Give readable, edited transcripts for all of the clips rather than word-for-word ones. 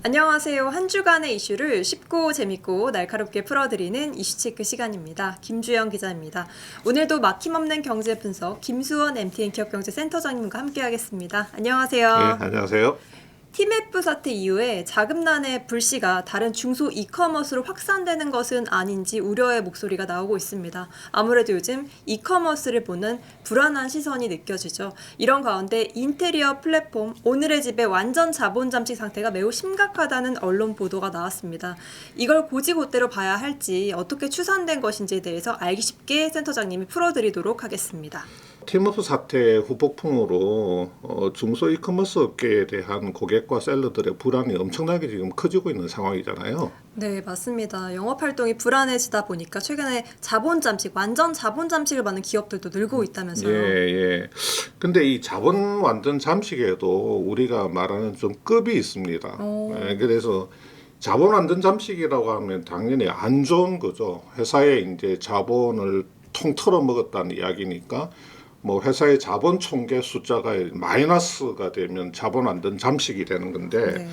안녕하세요. 한 주간의 이슈를 쉽고 재밌고 날카롭게 풀어드리는 이슈체크 시간입니다. 김주영 기자입니다. 오늘도 막힘없는 경제 분석 김수원 MTN 기업경제센터장님과 함께하겠습니다. 안녕하세요. 예, 안녕하세요. 티맵프 사태 이후에 자금난의 불씨가 다른 중소 이커머스로 확산되는 것은 아닌지 우려의 목소리가 나오고 있습니다. 아무래도 요즘 이커머스를 보는 불안한 시선이 느껴지죠. 이런 가운데 인테리어 플랫폼 오늘의 집의 완전 자본 잠식 상태가 매우 심각하다는 언론 보도가 나왔습니다. 이걸 고지고대로 봐야 할지 어떻게 추산된 것인지에 대해서 알기 쉽게 센터장님이 풀어드리도록 하겠습니다. 티맵프 사태 후폭풍으로 중소 이커머스 업계에 대한 고객과 셀러들의 불안이 엄청나게 지금 커지고 있는 상황이잖아요. 네, 맞습니다. 영업활동이 불안해지다 보니까 최근에 자본 잠식, 완전 자본 잠식을 받는 기업들도 늘고 있다면서요. 예. 근데 이 자본 완전 잠식에도 우리가 말하는 좀 급이 있습니다. 예, 그래서 자본 완전 잠식이라고 하면 당연히 안 좋은 거죠. 회사에 이제 자본을 통틀어 먹었다는 이야기니까 뭐 회사의 자본 총계 숫자가 마이너스가 되면 자본 완전 잠식이 되는 건데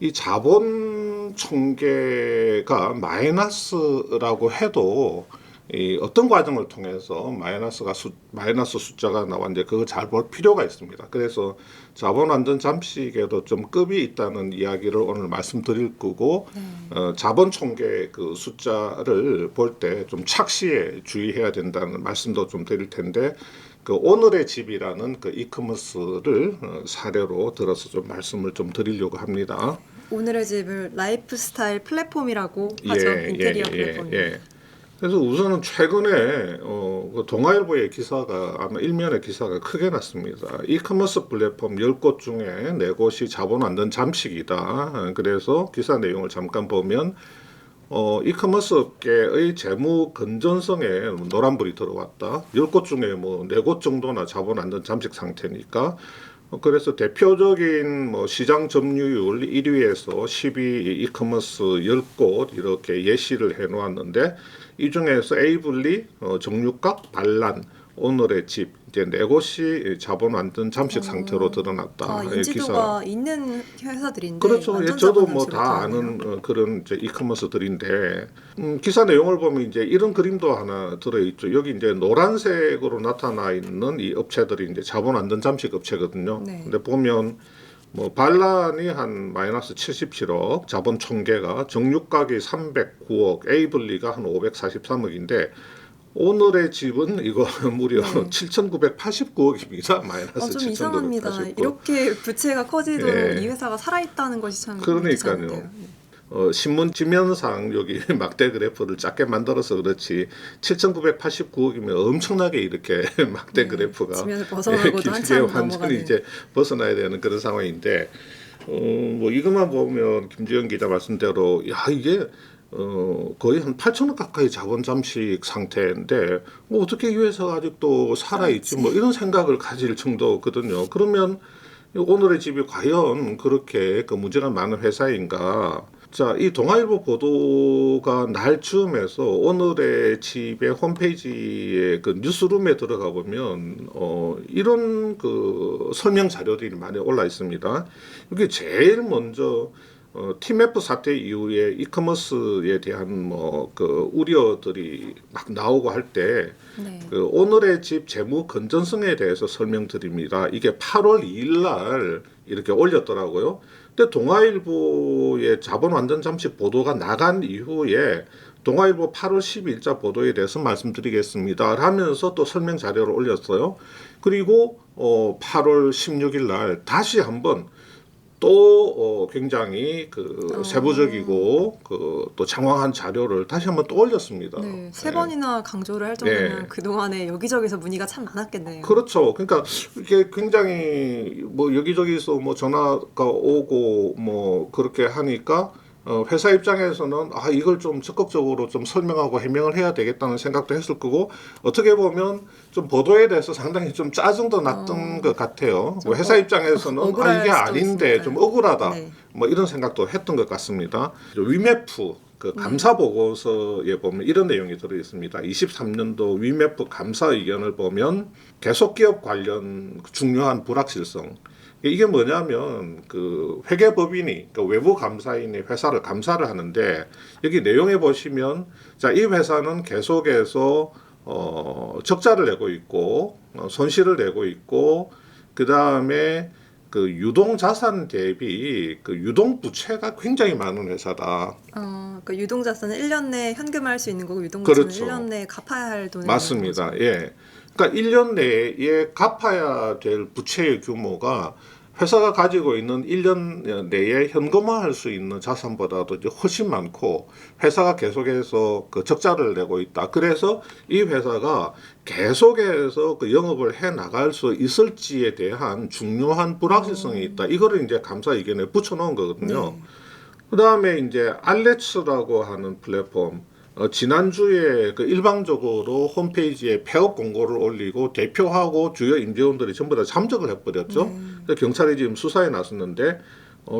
이 자본 총계가 마이너스라고 해도 이 어떤 과정을 통해서 마이너스 숫자가 나왔는데 그거 잘 볼 필요가 있습니다. 그래서 자본 완전 잠식에도 좀 급이 있다는 이야기를 오늘 말씀드릴 거고 자본 총계 그 숫자를 볼 때 좀 착시에 주의해야 된다는 말씀도 좀 드릴 텐데 그 오늘의 집이라는 그 이커머스를 사례로 들어서 좀 말씀을 좀 드리려고 합니다. 오늘의 집을 라이프스타일 플랫폼이라고 하죠. 인테리어 플랫폼. 그래서 우선은 최근에 그 동아일보의 기사가 아마 일면의 기사가 크게 났습니다. 이커머스 플랫폼 10곳 중에 4곳이 자본 완전 잠식이다. 그래서 기사 내용을 잠깐 보면 이커머스 업계의 재무 건전성에 노란불이 들어왔다. 10곳 중에 뭐 4곳 정도나 자본 완전 잠식 상태니까 그래서 대표적인 뭐 시장 점유율 1위에서 10위 이커머스 10곳 이렇게 예시를 해놓았는데 이 중에서 에이블리, 정육각, 반란, 오늘의 집 이제 4곳이 자본 완전 잠식 상태로 드러났다. 인지도가 기사. 있는 회사들인데 그렇죠. 저도 뭐 다 아는 그런 이제 이커머스들인데 기사 내용을 보면 이제 이런 그림도 하나 들어있죠. 여기 이제 노란색으로 나타나 있는 이 업체들이 이제 자본 완전 잠식 업체거든요. 근데 보면 뭐 반란이 한 마이너스 77억, 자본 총계가 정육각이 309억, 에이블리가 한 543억인데 오늘의 집은 이거 무려 7,989억입니다. 마이너스 좀 이상합니다. 7,989억. 이렇게 부채가 커지도 이 회사가 살아있다는 것이 참 그러니까요. 신문 지면상 여기 막대 그래프를 작게 만들어서 그렇지 7,989억이면 엄청나게 이렇게 막대 그래프가 지면을 벗어나고도 한참 완전히 넘어가는. 이제 벗어나야 되는 그런 상황인데 뭐 이것만 보면 김주영 기자 말씀대로 야 이게 거의 한 8천억 가까이 자본 잠식 상태인데 뭐 어떻게 이 회사가 아직도 살아있지 뭐 이런 생각을 가질 정도거든요. 그러면 오늘의 집이 과연 그렇게 그 문제가 많은 회사인가? 자, 이 동아일보 보도가 날 즈음에서 오늘의 집의 홈페이지에 그 뉴스룸에 들어가 보면 이런 그 설명 자료들이 많이 올라 있습니다. 이게 제일 먼저 티맵프 사태 이후에 이커머스에 대한 뭐 그 우려들이 막 나오고 할 때 그 오늘의 집 재무 건전성에 대해서 설명드립니다. 이게 8월 2일 날 이렇게 올렸더라고요. 근데 동아일보의 자본 완전 잠식 보도가 나간 이후에 동아일보 8월 12일자 보도에 대해서 말씀드리겠습니다 하면서 또 설명 자료를 올렸어요. 그리고 8월 16일 날 다시 한번 또 굉장히 그 세부적이고 그 또 장황한 자료를 다시 한번 또 올렸습니다. 네, 3번이나 강조를 할 정도면 그동안에 여기저기서 문의가 참 많았겠네요. 그렇죠. 그러니까 이게 굉장히 뭐 여기저기서 뭐 전화가 오고 뭐 그렇게 하니까 회사 입장에서는 이걸 좀 적극적으로 좀 설명하고 해명을 해야 되겠다는 생각도 했을 거고 어떻게 보면 좀 보도에 대해서 상당히 좀 짜증도 났던 것 같아요. 뭐 회사 입장에서는 이게 아닌데 좀 억울하다. 뭐 이런 생각도 했던 것 같습니다. 위메프 그 감사 보고서에 보면 이런 내용이 들어 있습니다. 23년도 위메프 감사 의견을 보면 계속 기업 관련 중요한 불확실성 이게 뭐냐면 그 회계법인이 그 외부 감사인이 회사를 감사를 하는데 여기 내용에 보시면 자, 이 회사는 계속해서 적자를 내고 있고 손실을 내고 있고 그 다음에 그 유동 자산 대비 그 유동 부채가 굉장히 많은 회사다. 그러니까 유동자산은 1년 내에 현금화할 수 있는 거고 유동부채는 그렇죠. 1년 내에 갚아야 할 돈이 맞습니다. 거죠. 예. 그러니까 1년 내에 갚아야 될 부채의 규모가 회사가 가지고 있는 1년 내에 현금화할 수 있는 자산보다도 이제 훨씬 많고 회사가 계속해서 그 적자를 내고 있다. 그래서 이 회사가 계속해서 그 영업을 해 나갈 수 있을지에 대한 중요한 불확실성이 있다. 이거를 이제 감사 의견에 붙여놓은 거거든요. 그 다음에 이제 알레츠라고 하는 플랫폼. 지난주에 그 일방적으로 홈페이지에 폐업 공고를 올리고 대표하고 주요 임직원들이 전부 다 잠적을 해버렸죠. 그래서 경찰이 지금 수사에 나섰는데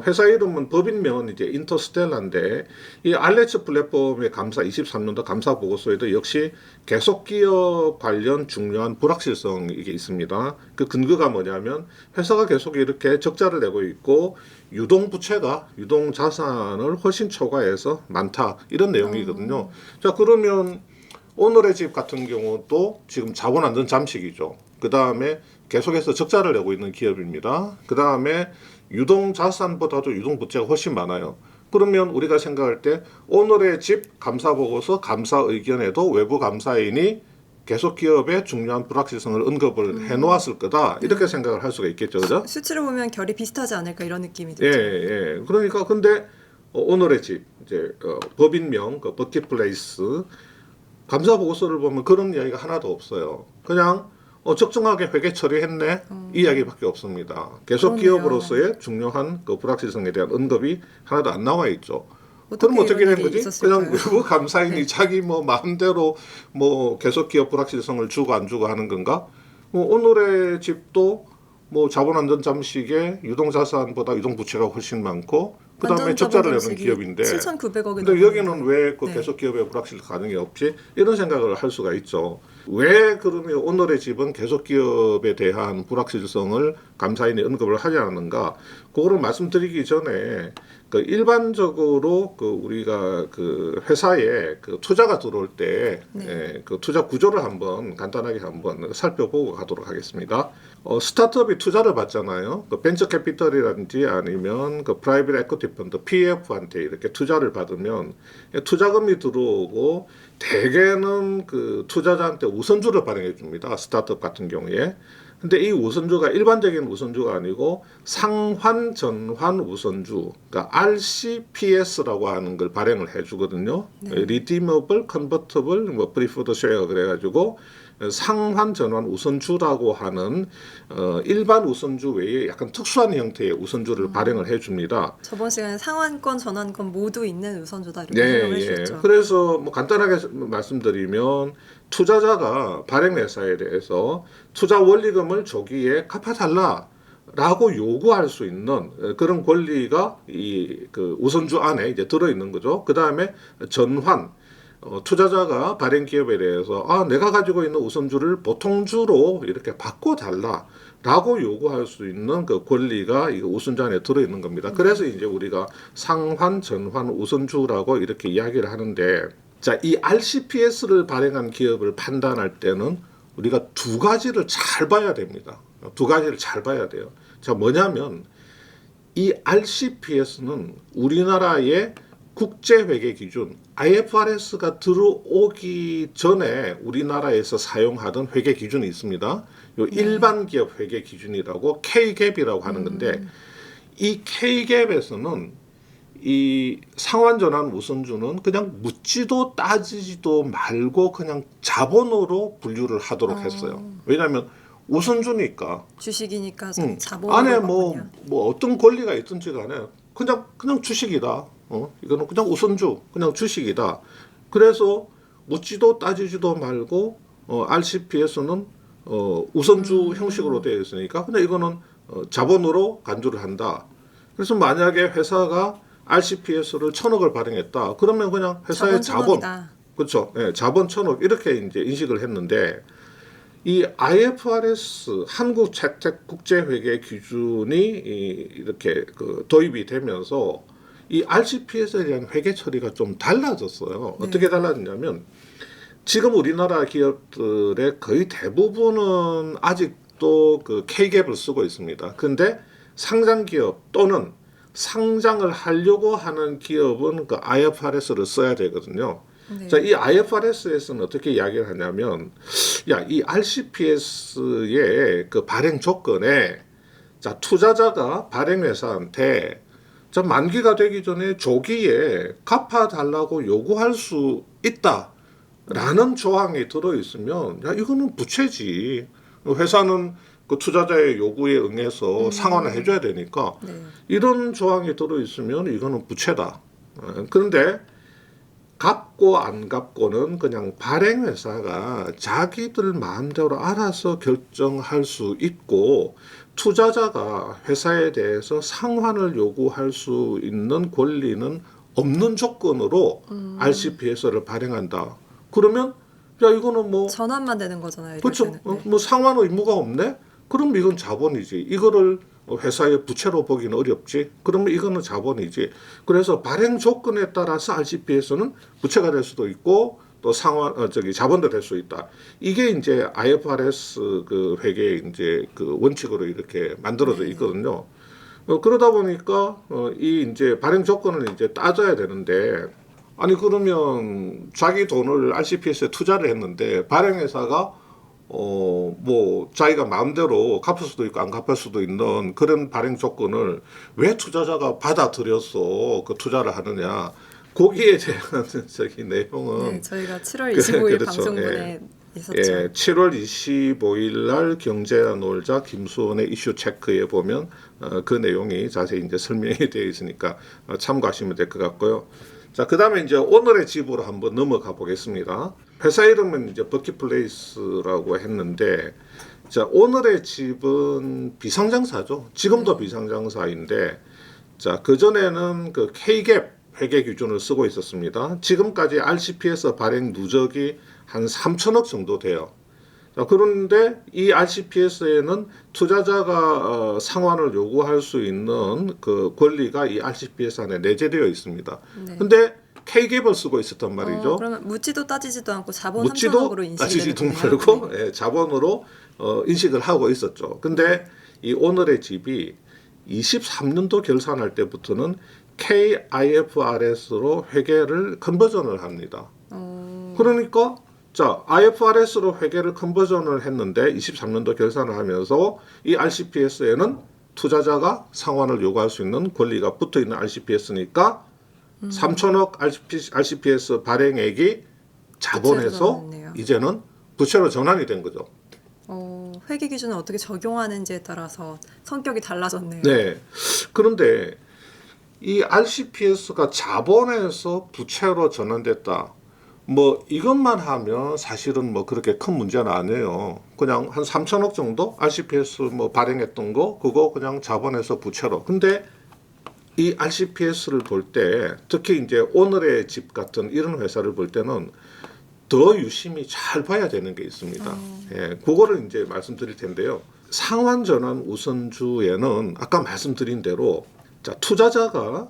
회사 이름은 법인명은 이제 인터스텔라인데 이 알레츠 플랫폼의 감사 23년도 감사 보고서에도 역시 계속 기업 관련 중요한 불확실성이 이게 있습니다. 그 근거가 뭐냐면 회사가 계속 이렇게 적자를 내고 있고 유동 부채가 유동 자산을 훨씬 초과해서 많다 이런 내용이거든요. 자 그러면 오늘의 집 같은 경우도 지금 자본 안전 잠식이죠. 그 다음에 계속해서 적자를 내고 있는 기업입니다. 그 다음에 유동 자산보다도 유동 부채가 훨씬 많아요. 그러면 우리가 생각할 때 오늘의 집 감사 보고서 감사 의견에도 외부 감사인이 계속 기업의 중요한 불확실성을 언급을 해놓았을 거다 이렇게 생각을 할 수가 있겠죠, 그죠? 수치를 보면 결이 비슷하지 않을까 이런 느낌이 예, 들죠. 예. 그러니까 근데 오늘의 집 이제 법인명 그 버킷플레이스 감사 보고서를 보면 그런 이야기가 하나도 없어요. 그냥 적정하게 회계 처리했네 이 이야기밖에 없습니다. 계속 그렇네요. 기업으로서의 중요한 그 불확실성에 대한 언급이 하나도 안 나와 있죠. 그럼 어떻게 어떻게 이런 된 일이 거지? 있었을까요? 그냥 외부 감사인이 자기 뭐 마음대로 뭐 계속 기업 불확실성을 주고 안 주고 하는 건가? 오늘의 집도 뭐 자본안전 잠식에 유동자산보다 유동부채가 훨씬 많고 그 다음에 적자를 내는 기업인데 7,900억이 근데 여기는 왜 그 네. 계속 기업의 불확실 가능이 없지? 이런 생각을 할 수가 있죠. 왜 그러면 오늘의 집은 계속 기업에 대한 불확실성을 감사인이 언급을 하지 않는가? 그거를 말씀드리기 전에 그 일반적으로 그 우리가 그 회사에 그 투자가 들어올 때 그 투자 구조를 한번 간단하게 한번 살펴보고 가도록 하겠습니다. 스타트업이 투자를 받잖아요. 그 벤처 캐피털이라든지 아니면 그 프라이빗 에쿼티 펀드 PF한테 이렇게 투자를 받으면 투자금이 들어오고 대개는 그 투자자한테 우선주를 발행해 줍니다. 스타트업 같은 경우에. 근데 이 우선주가 일반적인 우선주가 아니고 상환 전환 우선주, 그러니까 RCPS라고 하는 걸 발행을 해주거든요. Redeemable, Convertible, 뭐 Preferred Share 그래가지고 상환 전환 우선주라고 하는 일반 우선주 외에 약간 특수한 형태의 우선주를 발행을 해줍니다. 저번 시간에 상환권, 전환권 모두 있는 우선주다 이렇게 네, 설명을 예. 해주셨죠. 그래서 뭐 간단하게 말씀드리면 투자자가 발행회사에 대해서 투자 원리금을 조기에 갚아달라라고 요구할 수 있는 그런 권리가 이 그 우선주 안에 이제 들어 있는 거죠. 그 다음에 전환. 투자자가 발행 기업에 대해서 내가 가지고 있는 우선주를 보통주로 이렇게 바꿔달라라고 요구할 수 있는 그 권리가 이 우선주 안에 들어 있는 겁니다. 그래서 이제 우리가 상환, 전환, 우선주라고 이렇게 이야기를 하는데, 자, 이 RCPS를 발행한 기업을 판단할 때는 우리가 두 가지를 잘 봐야 됩니다. 두 가지를 잘 봐야 돼요. 자, 뭐냐면 이 RCPS는 우리나라의 국제회계 기준 IFRS가 들어오기 전에 우리나라에서 사용하던 회계 기준이 있습니다. 요 일반 기업 회계 기준이라고 K-갭이라고 하는 건데 이 K-갭에서는 이 상환전환 우선주는 그냥 묻지도 따지지도 말고 그냥 자본으로 분류를 하도록 했어요. 왜냐하면 우선주니까 주식이니까 자본 안에 뭐 어떤 권리가 있든지 간에 그냥 주식이다. 이거는 그냥 우선주, 그냥 주식이다. 그래서 묻지도 따지지도 말고 RCPS는 우선주 형식으로 되어 있으니까 근데 이거는 자본으로 간주를 한다. 그래서 만약에 회사가 RCPS를 1,000억을 발행했다. 그러면 그냥 회사의 자본, 그렇죠. 네, 자본 1,000억 이렇게 이제 인식을 했는데 이 IFRS 한국채택국제회계 기준이 이렇게 도입이 되면서 이 RCPS에 대한 회계 처리가 좀 달라졌어요. 네. 어떻게 달라졌냐면 지금 우리나라 기업들의 거의 대부분은 아직도 그 K갭을 쓰고 있습니다. 근데 상장 기업 또는 상장을 하려고 하는 기업은 그 IFRS를 써야 되거든요. 네. 자, 이 IFRS에서는 어떻게 이야기를 하냐면, 이 RCPS의 그 발행 조건에, 자, 투자자가 발행회사한테, 자, 만기가 되기 전에 조기에 갚아달라고 요구할 수 있다라는 조항이 들어있으면, 야, 이거는 부채지. 회사는 그 투자자의 요구에 응해서 상환을 해줘야 되니까, 네. 이런 조항이 들어있으면 이거는 부채다. 그런데, 갚고 안 갚고는 그냥 발행회사가 자기들 마음대로 알아서 결정할 수 있고 투자자가 회사에 대해서 상환을 요구할 수 있는 권리는 없는 조건으로 RCPS를 발행한다. 그러면 야 이거는 뭐 전환만 되는 거잖아요. 이럴 그렇죠. 때는. 네. 뭐 상환 의무가 없네? 그럼 이건 자본이지. 이거를 회사의 부채로 보기는 어렵지. 그러면 이거는 자본이지. 그래서 발행 조건에 따라서 RCP에서는 부채가 될 수도 있고 또 상환 자본도 될 수 있다. 이게 이제 IFRS 그 회계의 이제 그 원칙으로 이렇게 만들어져 있거든요. 그러다 보니까 이 이제 발행 조건을 이제 따져야 되는데 아니 그러면 자기 돈을 RCPS에 투자를 했는데 발행회사가 뭐 자기가 마음대로 갚을 수도 있고 안 갚을 수도 있는 그런 발행 조건을 왜 투자자가 받아들여서 그 투자를 하느냐 거기에 대한 내용은 네, 저희가 7월 25일 그렇죠. 방송분에 있었죠. 예, 7월 25일 날 경제와 놀자 김수원의 이슈 체크에 보면 그 내용이 자세히 이제 설명이 되어 있으니까 참고하시면 될 것 같고요. 자, 그다음에 이제 오늘의 집으로 한번 넘어가 보겠습니다. 회사 이름은 이제 버킷플레이스라고 했는데, 자, 오늘의 집은 비상장사죠. 지금도 비상장사인데, 자, 그 전에는 그 K갭 회계 기준을 쓰고 있었습니다. 지금까지 RCP에서 발행 누적이 한 3천억 정도 돼요. 자, 그런데 이 RCPS에는 투자자가 상환을 요구할 수 있는 그 권리가 이 RCPS 안에 내재되어 있습니다. 네. 근데 K갭을 쓰고 있었단 말이죠. 그러면 묻지도 따지지도 않고 자본 묻지도 3천억으로 인식이 따지지도 되는 거예요? 말고 네. 예, 자본으로 인식을 하고 있었죠. 근데 이 오늘의 집이 23년도 결산할 때부터는 KIFRS로 회계를 컨버전을 합니다. 그러니까 자, IFRS로 회계를 컨버전을 했는데 23년도 결산을 하면서 이 RCPS에는 투자자가 상환을 요구할 수 있는 권리가 붙어 있는 RCPS니까 3천억 RCPS 발행액이 자본에서 전환했네요. 이제는 부채로 전환이 된 거죠. 회계 기준을 어떻게 적용하는지에 따라서 성격이 달라졌네요. 네. 그런데 이 RCPS가 자본에서 부채로 전환됐다. 뭐 이것만 하면 사실은 뭐 그렇게 큰 문제는 아니에요. 그냥 한 3천억 정도 RCPS 뭐 발행했던 거 그거 그냥 자본에서 부채로. 근데 이 RCPS를 볼 때 특히 이제 오늘의 집 같은 이런 회사를 볼 때는 더 유심히 잘 봐야 되는 게 있습니다. 예, 그거를 이제 말씀드릴 텐데요. 상환 전환 우선주에는 아까 말씀드린 대로 자, 투자자가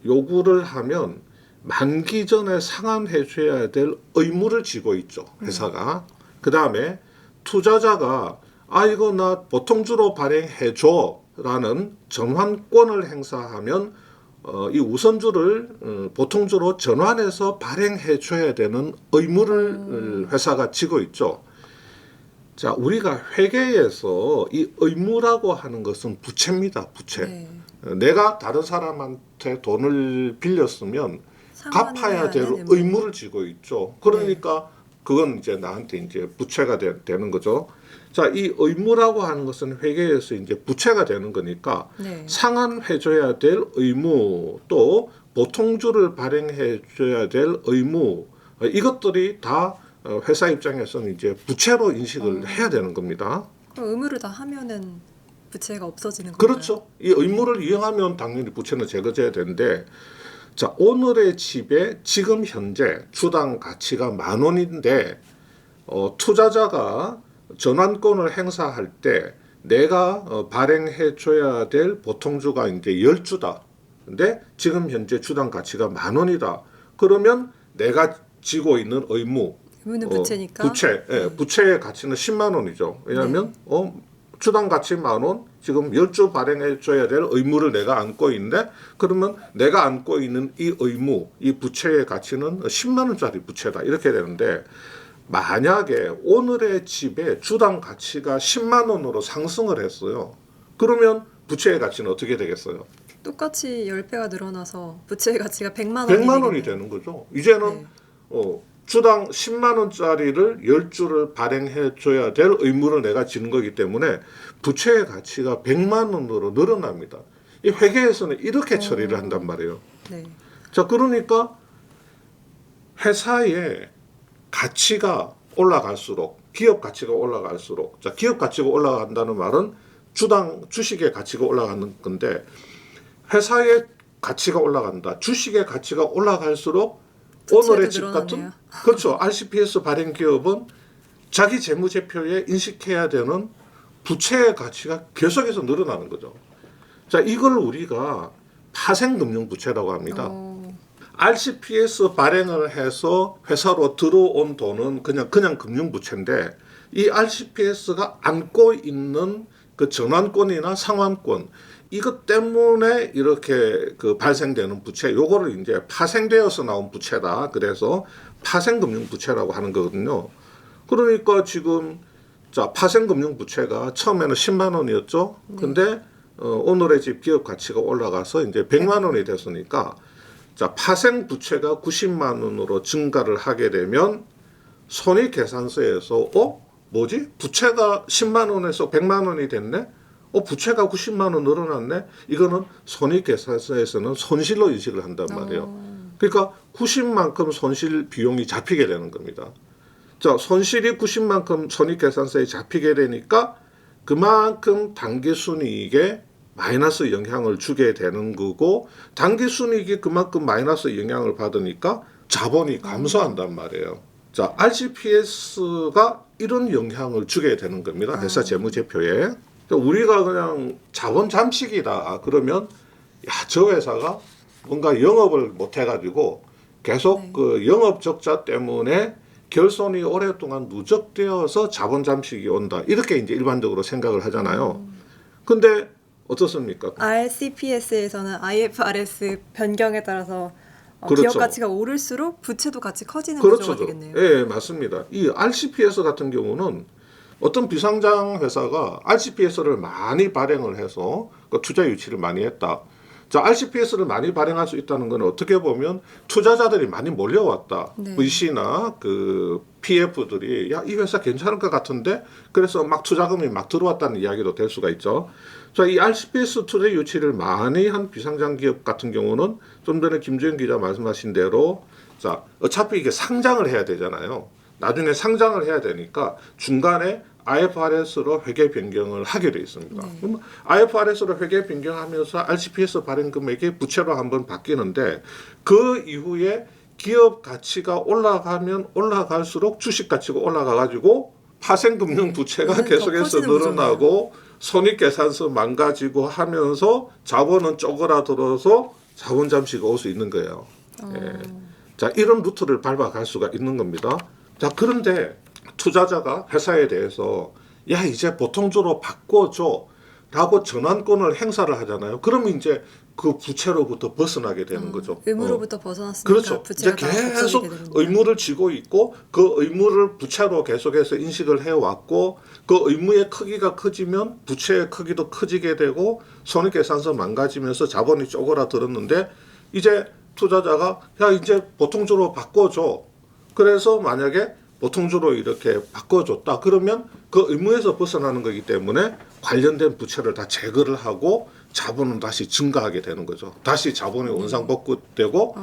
요구를 하면 만기 전에 상환해 줘야 될 의무를 지고 있죠. 회사가. 그다음에 투자자가 이거 나 보통주로 발행해 줘라는 전환권을 행사하면 이 우선주를 보통주로 전환해서 발행해 줘야 되는 의무를 회사가 지고 있죠. 자, 우리가 회계에서 이 의무라고 하는 것은 부채입니다. 부채. 네. 내가 다른 사람한테 돈을 빌렸으면 갚아야 될 되는 의무를 지고 있죠. 그러니까 그건 이제 나한테 이제 부채가 되는 거죠. 자, 이 의무라고 하는 것은 회계에서 이제 부채가 되는 거니까 네. 상환해줘야 될 의무 또 보통주를 발행해줘야 될 의무 이것들이 다 회사 입장에서는 이제 부채로 인식을 해야 되는 겁니다. 그럼 의무를 다 하면은 부채가 없어지는 거예요? 그렇죠. 이 의무를 이행하면 당연히 부채는 제거돼야 되는데 자, 오늘의 집에 지금 현재 주당 가치가 10,000원인데 투자자가 전환권을 행사할 때 내가 발행해 줘야 될 보통주가 이제 10주다. 근데 지금 현재 주당 가치가 10,000원이다. 그러면 내가 지고 있는 의무 의무는 부채니까. 부채의 가치는 10만 원이죠. 왜냐하면 주당 가치 10,000원, 지금 10주 발행해 줘야 될 의무를 내가 안고 있는데, 그러면 내가 안고 있는 이 의무, 이 부채의 가치는 10만 원짜리 부채다. 이렇게 되는데, 만약에 오늘의 집에 주당 가치가 10만 원으로 상승을 했어요. 그러면 부채의 가치는 어떻게 되겠어요? 똑같이 10배가 늘어나서 부채의 가치가 100만 원이 100만 원이 되겠네요. 되는 거죠. 이제는 주당 10만 원짜리를 10주를 발행해 줘야 될 의무를 내가 지는 거기 때문에 부채의 가치가 100만 원으로 늘어납니다. 이 회계에서는 이렇게 처리를 한단 말이에요. 네. 자, 그러니까 회사의 가치가 올라갈수록, 기업 가치가 올라갈수록, 자, 기업 가치가 올라간다는 말은 주당 주식의 가치가 올라가는 건데, 회사의 가치가 올라간다. 주식의 가치가 올라갈수록 오늘의 집 같은, 그렇죠. RCPS 발행 기업은 자기 재무제표에 인식해야 되는 부채의 가치가 계속해서 늘어나는 거죠. 자, 이걸 우리가 파생금융부채라고 합니다. RCPS 발행을 해서 회사로 들어온 돈은 그냥 금융부채인데, 이 RCPS가 안고 있는 그 전환권이나 상환권, 이것 때문에 이렇게 발생되는 부채, 요거를 이제 파생되어서 나온 부채다. 그래서 파생금융부채라고 하는 거거든요. 그러니까 지금 자, 파생금융부채가 처음에는 10만 원이었죠. 근데 오늘의 집 기업 가치가 올라가서 이제 100만 원이 됐으니까, 자, 파생부채가 90만 원으로 증가를 하게 되면 손익계산서에서 뭐지? 부채가 10만 원에서 100만 원이 됐네? 부채가 90만 원 늘어났네? 이거는 손익계산서에서는 손실로 인식을 한단 말이에요. 그러니까 90만큼 손실 비용이 잡히게 되는 겁니다. 자, 손실이 90만큼 손익계산서에 잡히게 되니까 그만큼 당기순이익에 마이너스 영향을 주게 되는 거고, 당기순이익이 그만큼 마이너스 영향을 받으니까 자본이 감소한단 말이에요. 자, RCPS가 이런 영향을 주게 되는 겁니다. 회사 재무제표에. 우리가 그냥 자본 잠식이다 그러면, 야, 저 회사가 뭔가 영업을 못 해가지고 계속 그 영업 적자 때문에 결손이 오랫동안 누적되어서 자본 잠식이 온다. 이렇게 이제 일반적으로 생각을 하잖아요. 근데 어떻습니까? RCPS에서는 IFRS 변경에 따라서 그렇죠. 기업 가치가 오를수록 부채도 같이 커지는 그렇죠. 구조가 되겠네요. 예, 맞습니다. 이 RCPS 같은 경우는 어떤 비상장 회사가 RCPS를 많이 발행을 해서 그 투자 유치를 많이 했다. 자, RCPS를 많이 발행할 수 있다는 건 어떻게 보면 투자자들이 많이 몰려왔다. 네. VC나 그 PF들이 야, 이 회사 괜찮을 것 같은데, 그래서 막 투자금이 막 들어왔다는 이야기도 될 수가 있죠. 자, 이 RCPS 투자 유치를 많이 한 비상장 기업 같은 경우는 좀 전에 김주영 기자 말씀하신 대로, 자, 어차피 이게 상장을 해야 되잖아요. 나중에 상장을 해야 되니까 중간에 IFRS로 회계 변경을 하게 돼 있습니다. 그럼 IFRS로 회계 변경하면서 RCPS 발행 금액이 부채로 한번 바뀌는데, 그 이후에 기업 가치가 올라가면 올라갈수록 주식 가치가 올라가가지고 파생금융 부채가 계속해서 늘어나고 손익계산서 망가지고 하면서 자본은 쪼그라들어서 자본 잠시가 올 수 있는 거예요. 예. 자, 이런 루트를 밟아갈 수가 있는 겁니다. 자, 그런데 투자자가 회사에 대해서 야, 이제 보통주로 바꿔줘 라고 전환권을 행사를 하잖아요. 그러면 이제 그 부채로부터 벗어나게 되는 거죠. 의무로부터 벗어났으니까 그렇죠. 이제 부채가 계속 의무를 지고 있고, 그 의무를 부채로 계속해서 인식을 해왔고, 그 의무의 크기가 커지면 부채의 크기도 커지게 되고 손익계산서 망가지면서 자본이 쪼그라들었는데, 이제 투자자가 야, 이제 보통주로 바꿔줘. 그래서 만약에 보통주로 이렇게 바꿔줬다 그러면 그 의무에서 벗어나는 거기 때문에 관련된 부채를 다 제거를 하고 자본은 다시 증가하게 되는 거죠. 다시 자본이 원상복구되고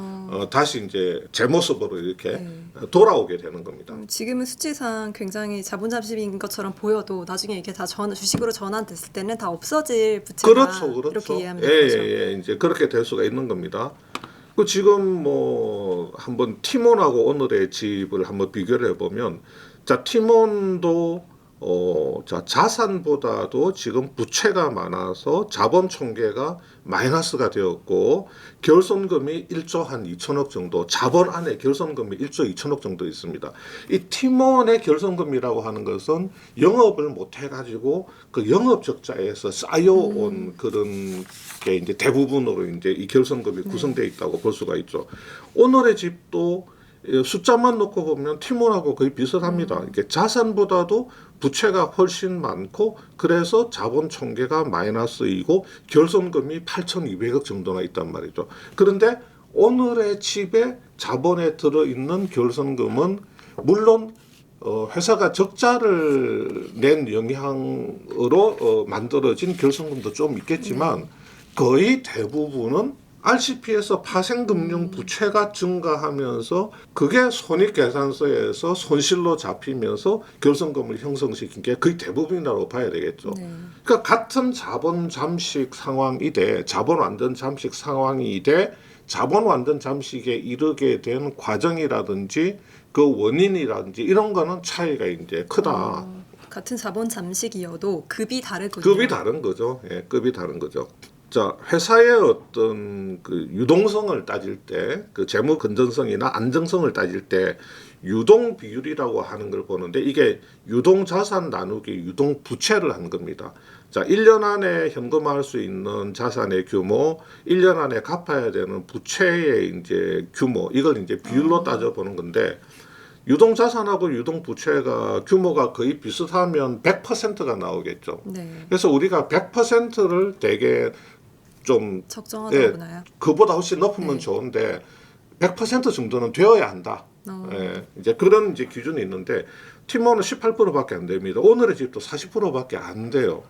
다시 이제 제 모습으로 이렇게 돌아오게 되는 겁니다. 지금은 수치상 굉장히 자본 잠식인 것처럼 보여도 나중에 이게 다 주식으로 전환됐을 때는 다 없어질 부채다. 그렇죠. 이렇게 이해하면 되는 거죠. 이제 그렇게 될 수가 있는 겁니다. 그 지금 뭐 한번 티몬하고 오늘의 집을 한번 비교를 해보면, 자, 티몬도 자, 자산보다도 지금 부채가 많아서 자본 총계가 마이너스가 되었고 결손금이 1조 한 2천억 정도, 자본 안에 결손금이 1조 2천억 정도 있습니다. 이 팀원의 결손금이라고 하는 것은 영업을 못 해가지고 그 영업 적자에서 쌓여온 그런 게 이제 대부분으로 이제 이 결손금이 구성되어 있다고 볼 수가 있죠. 오늘의 집도 숫자만 놓고 보면 팀원하고 거의 비슷합니다. 이게 자산보다도 부채가 훨씬 많고 그래서 자본 총계가 마이너스이고 결손금이 8,200억 정도나 있단 말이죠. 그런데 오늘의 집에 자본에 들어있는 결손금은 물론 회사가 적자를 낸 영향으로 만들어진 결손금도 좀 있겠지만 거의 대부분은 RCP에서 파생금융 부채가 증가하면서 그게 손익계산서에서 손실로 잡히면서 결손금을 형성시킨 게 거의 대부분이라고 봐야 되겠죠. 그러니까 같은 자본 잠식 상황이되 자본 완전 잠식 상황이되 자본 완전 잠식에 이르게 된 과정이라든지 그 원인이라든지 이런 거는 차이가 이제 크다. 같은 자본 잠식이어도 급이 다르군요. 급이 다른 거죠. 예, 급이 다른 거죠. 자, 회사의 어떤 그 유동성을 따질 때, 그 재무 건전성이나 안정성을 따질 때 유동 비율이라고 하는 걸 보는데 이게 유동 자산 나누기 유동 부채를 한 겁니다. 자, 1년 안에 현금화할 수 있는 자산의 규모, 1년 안에 갚아야 되는 부채의 이제 규모, 이걸 이제 비율로 따져 보는 건데 유동 자산하고 유동 부채가 규모가 거의 비슷하면 100%가 나오겠죠. 네. 그래서 우리가 100%를 되게 좀 적정하다고 보나요? 그보다 훨씬 높으면 좋은데 100% 정도는 되어야 한다. 이제 그런 이제 기준이 있는데 팀원은 18%밖에 안 됩니다. 오늘의 집도 40%밖에 안 돼요.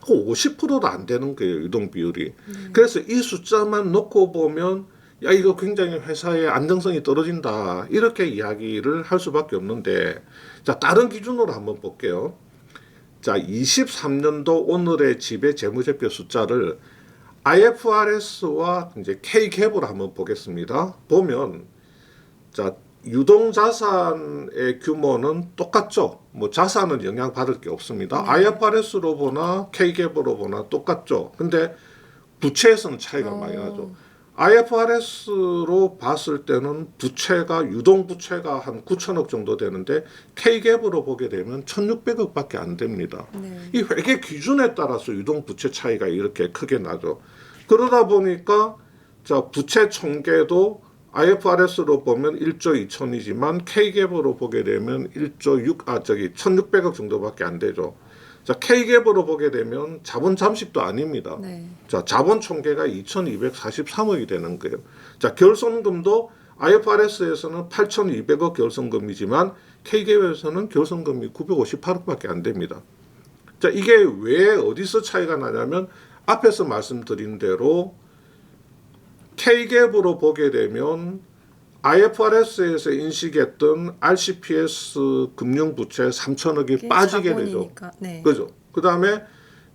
50%도 안 되는 거예요, 유동 비율이. 그래서 이 숫자만 놓고 보면 야, 이거 굉장히 회사의 안정성이 떨어진다. 이렇게 이야기를 할 수밖에 없는데, 자, 다른 기준으로 한번 볼게요. 자, 23년도 오늘의 집의 재무제표 숫자를 IFRS와 이제 K갭으로 한번 보겠습니다. 보면, 자, 유동자산의 규모는 똑같죠. 뭐 자산은 영향받을 게 없습니다. IFRS로 보나 K갭으로 보나 똑같죠. 근데 부채에서는 차이가 많이 나죠. IFRS로 봤을 때는 부채가 유동 부채가 한 9천억 정도 되는데 K갭으로 보게 되면 1,600억밖에 안 됩니다. 이 회계 기준에 따라서 유동 부채 차이가 이렇게 크게 나죠. 그러다 보니까 자, 부채 총계도 IFRS로 보면 1조 2천이지만 K갭으로 보게 되면 1,600억 정도밖에 안 되죠. 자, K갭으로 보게 되면 자본 잠식도 아닙니다. 자, 자본 총계가 2,243억이 되는 거예요. 자, 결손금도 IFRS에서는 8,200억 결손금이지만 K갭에서는 결손금이 958억밖에 안 됩니다. 자, 이게 왜 어디서 차이가 나냐면 앞에서 말씀드린 대로 K갭으로 보게 되면 IFRS에서 인식했던 RCPS 금융부채 3천억이 빠지게 되죠. 네. 그죠? 그 다음에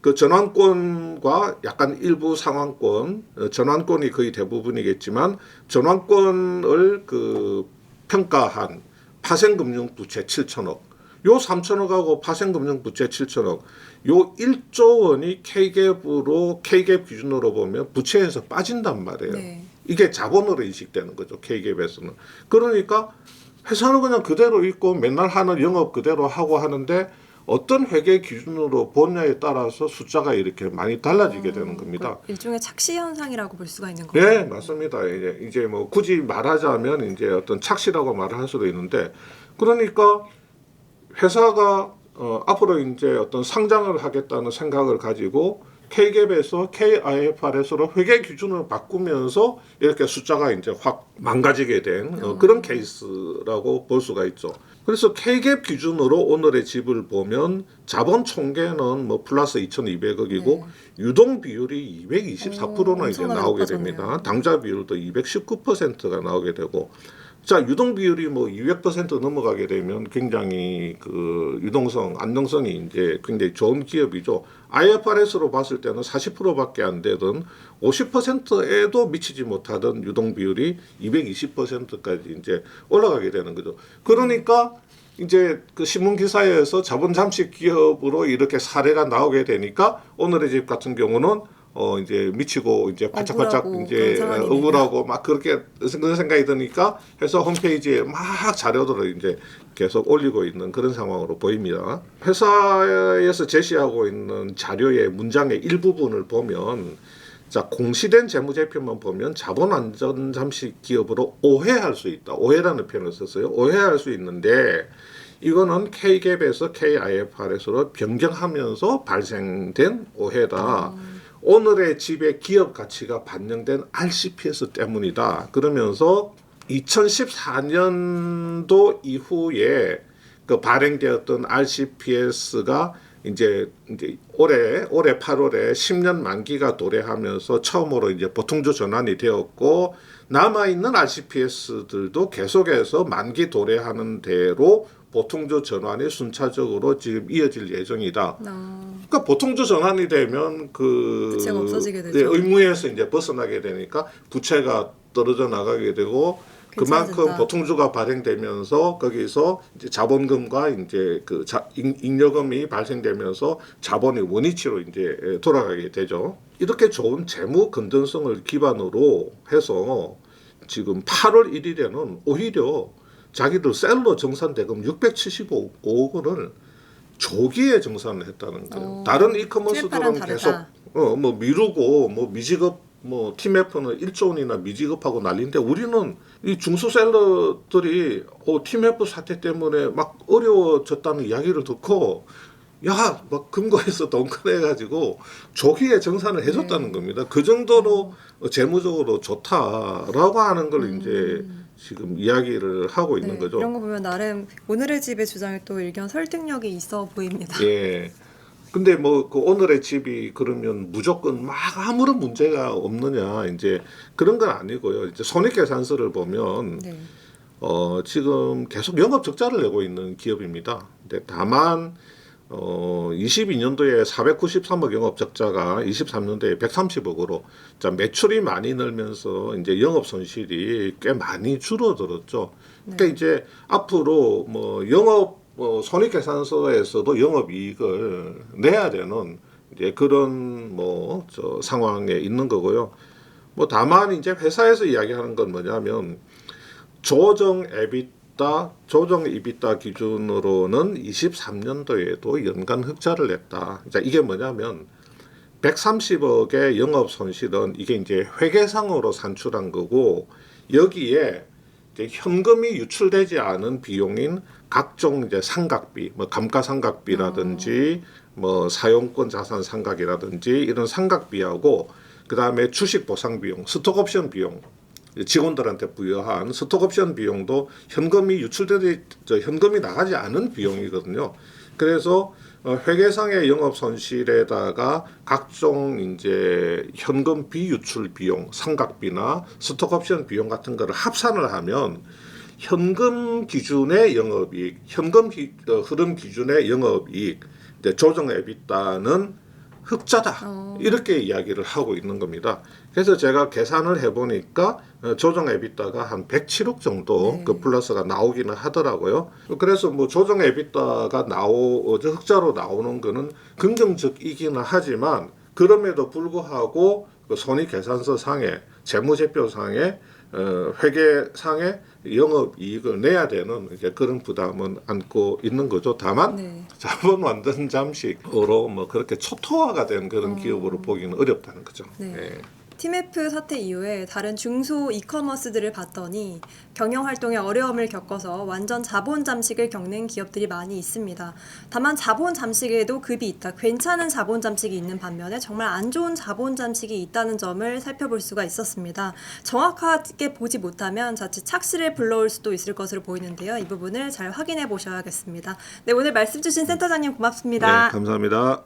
그 전환권과 약간 일부 상환권, 전환권이 거의 대부분이겠지만 전환권을 그 평가한 파생금융부채 7천억, 요 3천억하고 파생금융부채 7천억, 요 1조 원이 K갭 기준으로 보면 부채에서 빠진단 말이에요. 이게 자본으로 인식되는 거죠. K갭에서는. 그러니까 회사는 그냥 그대로 있고 맨날 하는 영업 그대로 하고 하는데 어떤 회계 기준으로 보냐에 따라서 숫자가 이렇게 많이 달라지게 되는 겁니다. 일종의 착시 현상이라고 볼 수가 있는 거예요. 네, 맞습니다. 이제 뭐 굳이 말하자면 이제 어떤 착시라고 말을 할 수도 있는데 그러니까 회사가 앞으로 이제 어떤 상장을 하겠다는 생각을 가지고 K갭에서 KIFRS로 회계 기준을 바꾸면서 이렇게 숫자가 이제 확 망가지게 된 그런 케이스라고 볼 수가 있죠. 그래서 K갭 기준으로 오늘의 집을 보면 자본 총계는 뭐 플러스 2,200억이고 유동 비율이 224%나 이제 나오게 됩니다. 당좌 비율도 219%가 나오게 되고 자, 유동 비율이 뭐 200% 넘어가게 되면 굉장히 그 유동성, 안정성이 이제 굉장히 좋은 기업이죠. IFRS로 봤을 때는 40%밖에 안 되던 50%에도 미치지 못하던 유동 비율이 220%까지 이제 올라가게 되는 거죠. 그러니까 이제 그 신문 기사에서 자본 잠식 기업으로 이렇게 사례가 나오게 되니까 오늘의 집 같은 경우는 이제 미치고 이제 팔짝팔짝 억울하고 이제 그런 상황이네요. 억울하고 막 그렇게 그런 생각이 드니까 해서 홈페이지에 막 자료들을 이제 계속 올리고 있는 그런 상황으로 보입니다. 회사에서 제시하고 있는 자료의 문장의 일부분을 보면 자, 공시된 재무제표만 보면 자본 안전 잠식 기업으로 오해할 수 있다. 오해라는 표현을 썼어요. 오해할 수 있는데 이거는 K갭에서 KIFRS로 변경하면서 발생된 오해다. 오늘의 집의 기업 가치가 반영된 RCPS 때문이다. 그러면서 2014년도 이후에 그 발행되었던 RCPS가 이제 올해 8월에 10년 만기가 도래하면서 처음으로 이제 보통주 전환이 되었고 남아 있는 RCPS들도 계속해서 만기 도래하는 대로 보통주 전환이 순차적으로 지금 이어질 예정이다. 그러니까 보통주 전환이 되면 그 부채가 없어지게 되죠. 의무에서 이제 벗어나게 되니까 부채가 떨어져 나가게 되고 그만큼 괜찮아진다. 보통주가 발행되면서 거기서 이제 자본금과 이제 그 잉여금이 발생되면서 자본의 원위치로 이제 돌아가게 되죠. 이렇게 좋은 재무 건전성을 기반으로 해서 지금 8월 1일에는 오히려 자기들 셀러 정산 대금 675억 원을 조기에 정산을 했다는 거예요. 다른 이커머스들은 계속 뭐 미루고 뭐 미지급 뭐 팀F는 1조 원이나 미지급하고 난리인데 우리는 이 중소셀러들이 팀F 사태 때문에 막 어려워졌다는 이야기를 듣고 야, 막 금고에서 돈 꺼내가지고 조기에 정산을 해줬다는 겁니다. 그 정도로 재무적으로 좋다라고 하는 걸 이제 지금 이야기를 하고 있는 거죠. 이런 거 보면 나름 오늘의 집의 주장에 또 일견 설득력이 있어 보입니다. 예. 근데 뭐 그 오늘의 집이 그러면 무조건 막 아무런 문제가 없느냐 이제 그런 건 아니고요. 이제 손익계산서를 보면 네. 지금 계속 영업 적자를 내고 있는 기업입니다. 근데 다만 22년도에 493억 영업 적자가 23년도에 130억으로 자, 매출이 많이 늘면서 이제 영업 손실이 꽤 많이 줄어들었죠. 그러니까 이제 앞으로 뭐 영업 손익계산서에서도 영업이익을 내야 되는 이제 그런 뭐 저 상황에 있는 거고요. 뭐 다만 이제 회사에서 이야기하는 건 뭐냐면 조정 EBITDA 기준으로는 23년도에도 연간 흑자를 냈다. 자, 이게 뭐냐면 130억의 영업 손실은 이게 이제 회계상으로 산출한 거고 여기에 이제 현금이 유출되지 않은 비용인 각종 이제 상각비, 뭐 감가상각비라든지 뭐 사용권 자산 상각이라든지 이런 상각비하고 그다음에 주식 보상 비용, 스톡옵션 비용 직원들한테 부여한 스톡옵션 비용도 현금이 현금이 나가지 않은 비용이거든요. 그래서 회계상의 영업 손실에다가 각종 이제 현금 비유출 비용, 상각비나 스톡옵션 비용 같은 거를 합산을 하면 현금 기준의 영업이익, 흐름 기준의 영업이익, 조정 EBITDA는 흑자다. 이렇게 이야기를 하고 있는 겁니다. 그래서 제가 계산을 해보니까 조정 EBITDA가 한 107억 정도 그 플러스가 나오기는 하더라고요. 그래서 뭐 조정 EBITDA가 흑자로 나오는 거는 긍정적이기는 하지만 그럼에도 불구하고 그 손익계산서 상에 재무제표 상에 회계상에 영업이익을 내야 되는 이제 그런 부담은 안고 있는 거죠. 다만 자본 완전 잠식으로 뭐 그렇게 초토화가 된 그런 기업으로 보기는 어렵다는 거죠. 네. 팀F 사태 이후에 다른 중소 이커머스들을 봤더니 경영 활동에 어려움을 겪어서 완전 자본 잠식을 겪는 기업들이 많이 있습니다. 다만 자본 잠식에도 급이 있다. 괜찮은 자본 잠식이 있는 반면에 정말 안 좋은 자본 잠식이 있다는 점을 살펴볼 수가 있었습니다. 정확하게 보지 못하면 자칫 착시를 불러올 수도 있을 것으로 보이는데요. 이 부분을 잘 확인해 보셔야겠습니다. 네, 오늘 말씀 주신 센터장님 고맙습니다. 네, 감사합니다.